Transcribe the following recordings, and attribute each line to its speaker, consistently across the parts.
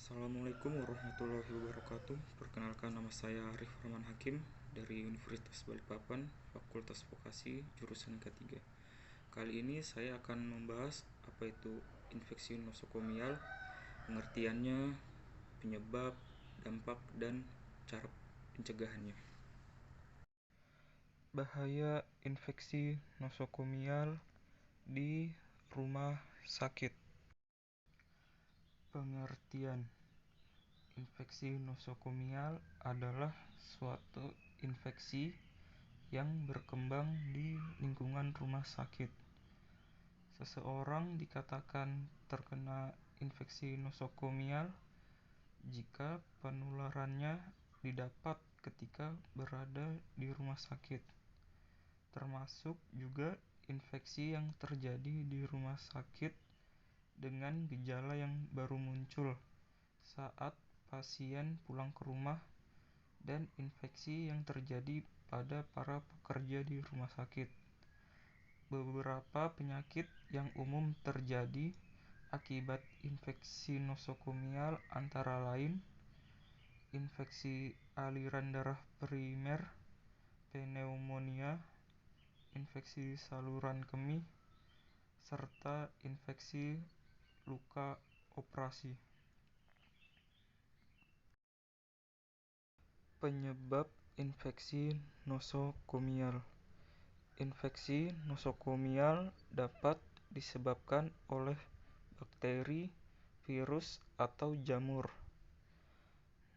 Speaker 1: Assalamualaikum warahmatullahi wabarakatuh. Perkenalkan, nama saya Arif Rahman Hakim dari Universitas Balikpapan, Fakultas Vokasi, jurusan ketiga. Kali ini saya akan membahas apa itu infeksi nosokomial, pengertiannya, penyebab, dampak, dan cara pencegahannya. Bahaya infeksi nosokomial di rumah sakit. Pengertian: infeksi nosokomial adalah suatu infeksi yang berkembang di lingkungan rumah sakit. Seseorang dikatakan terkena infeksi nosokomial jika penularannya didapat ketika berada di rumah sakit, termasuk juga infeksi yang terjadi di rumah sakit dengan gejala yang baru muncul saat pasien pulang ke rumah, dan infeksi yang terjadi pada para pekerja di rumah sakit. Beberapa penyakit yang umum terjadi akibat infeksi nosokomial antara lain infeksi aliran darah primer, pneumonia, infeksi saluran kemih, serta infeksi luka operasi. Penyebab infeksi nosokomial. Infeksi nosokomial dapat disebabkan oleh bakteri, virus, atau jamur.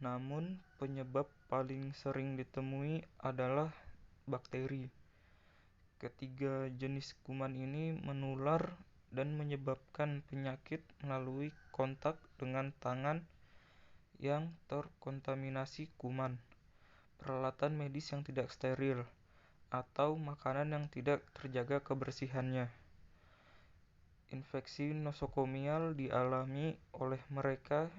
Speaker 1: Namun, penyebab paling sering ditemui adalah bakteri. Ketiga jenis kuman ini menular dan menyebabkan penyakit melalui kontak dengan tangan yang terkontaminasi kuman, peralatan medis yang tidak steril, atau makanan yang tidak terjaga kebersihannya. Infeksi nosokomial dialami oleh mereka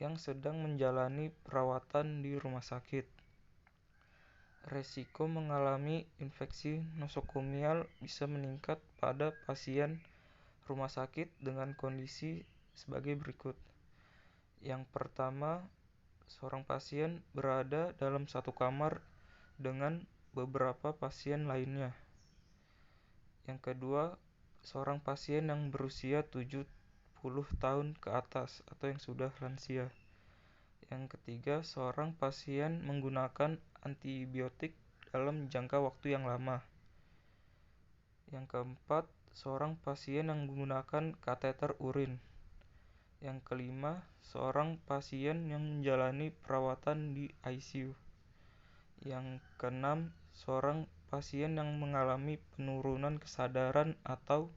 Speaker 1: yang sedang menjalani perawatan di rumah sakit. Resiko mengalami infeksi nosokomial bisa meningkat pada pasien rumah sakit dengan kondisi sebagai berikut. Yang pertama, seorang pasien berada dalam satu kamar dengan beberapa pasien lainnya. Yang kedua, seorang pasien yang berusia 70 tahun ke atas atau yang sudah lansia. Yang ketiga, seorang pasien menggunakan antibiotik dalam jangka waktu yang lama. Yang keempat, seorang pasien yang menggunakan kateter urin. Yang kelima, seorang pasien yang menjalani perawatan di ICU. Yang keenam, seorang pasien yang mengalami penurunan kesadaran atau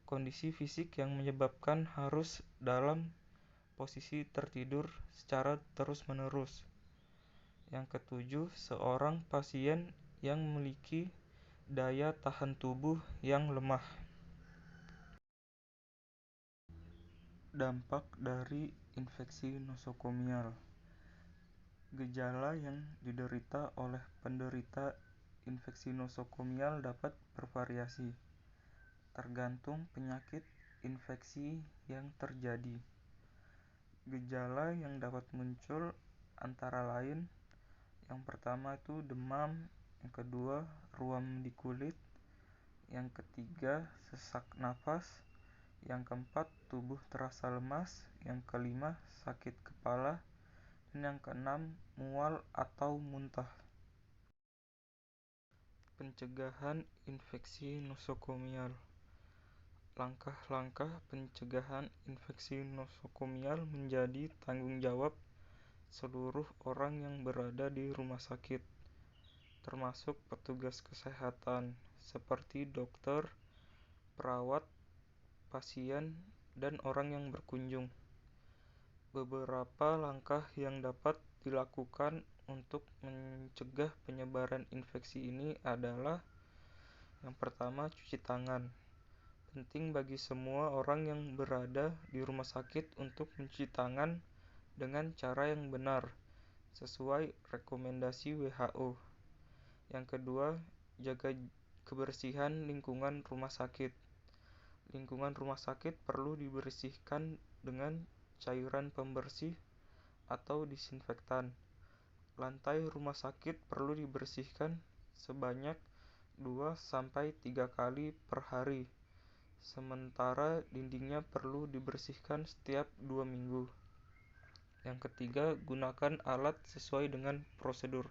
Speaker 1: kondisi fisik yang menyebabkan harus dalam posisi tertidur secara terus-menerus. Yang ketujuh, seorang pasien yang memiliki daya tahan tubuh yang lemah. Dampak dari infeksi nosokomial. Gejala yang diderita oleh penderita infeksi nosokomial dapat bervariasi, tergantung penyakit infeksi yang terjadi. Gejala yang dapat muncul antara lain, yang pertama itu demam, yang kedua ruam di kulit, yang ketiga sesak nafas, yang keempat tubuh terasa lemas, yang kelima sakit kepala, dan yang keenam mual atau muntah. Pencegahan infeksi nosokomial. Langkah-langkah pencegahan infeksi nosokomial menjadi tanggung jawab seluruh orang yang berada di rumah sakit, termasuk petugas kesehatan seperti dokter, perawat, pasien, dan orang yang berkunjung. Beberapa langkah yang dapat dilakukan untuk mencegah penyebaran infeksi ini adalah: yang pertama, cuci tangan. Penting bagi semua orang yang berada di rumah sakit untuk mencuci tangan dengan cara yang benar, sesuai rekomendasi WHO. Yang kedua, jaga kebersihan lingkungan rumah sakit. Lingkungan rumah sakit perlu dibersihkan dengan cairan pembersih atau disinfektan. Lantai rumah sakit perlu dibersihkan sebanyak 2-3 kali per hari, sementara dindingnya perlu dibersihkan setiap 2 minggu. Yang ketiga, gunakan alat sesuai dengan prosedur.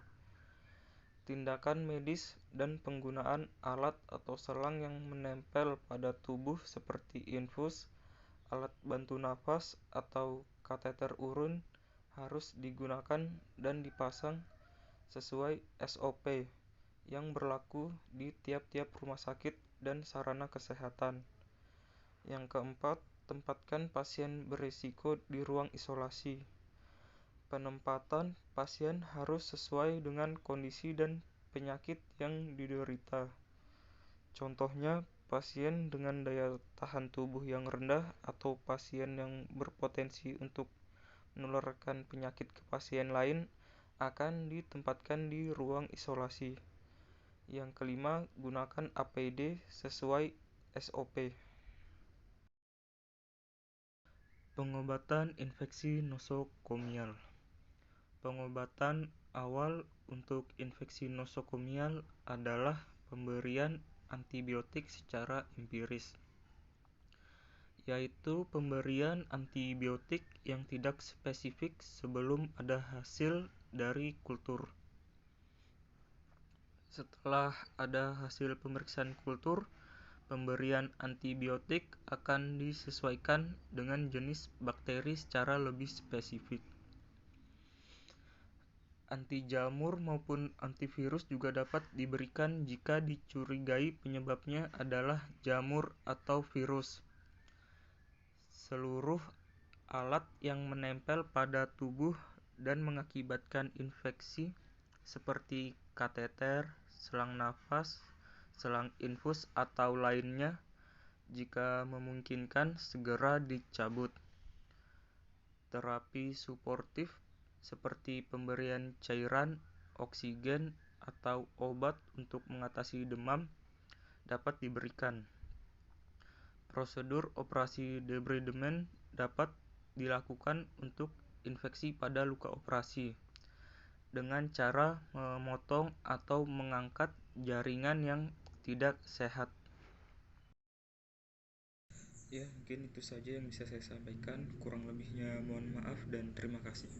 Speaker 1: Tindakan medis dan penggunaan alat atau selang yang menempel pada tubuh seperti infus, alat bantu nafas, atau kateter urun harus digunakan dan dipasang sesuai SOP yang berlaku di tiap-tiap rumah sakit dan sarana kesehatan. Yang keempat, tempatkan pasien berisiko di ruang isolasi. Penempatan pasien harus sesuai dengan kondisi dan penyakit yang diderita. Contohnya, pasien dengan daya tahan tubuh yang rendah atau pasien yang berpotensi untuk menularkan penyakit ke pasien lain akan ditempatkan di ruang isolasi. Yang kelima, gunakan APD sesuai SOP. Pengobatan infeksi nosokomial. Pengobatan awal untuk infeksi nosokomial adalah pemberian antibiotik secara empiris, yaitu pemberian antibiotik yang tidak spesifik sebelum ada hasil dari kultur. Setelah ada hasil pemeriksaan kultur, pemberian antibiotik akan disesuaikan dengan jenis bakteri secara lebih spesifik. Anti jamur maupun antivirus juga dapat diberikan jika dicurigai penyebabnya adalah jamur atau virus. Seluruh alat yang menempel pada tubuh dan mengakibatkan infeksi seperti kateter, selang nafas, selang infus atau lainnya, jika memungkinkan segera dicabut. Terapi suportif seperti pemberian cairan, oksigen, atau obat untuk mengatasi demam dapat diberikan. Prosedur operasi debridement dapat dilakukan untuk infeksi pada luka operasi dengan cara memotong atau mengangkat jaringan yang tidak sehat. Ya, mungkin itu saja yang bisa saya sampaikan. Kurang lebihnya mohon maaf dan terima kasih.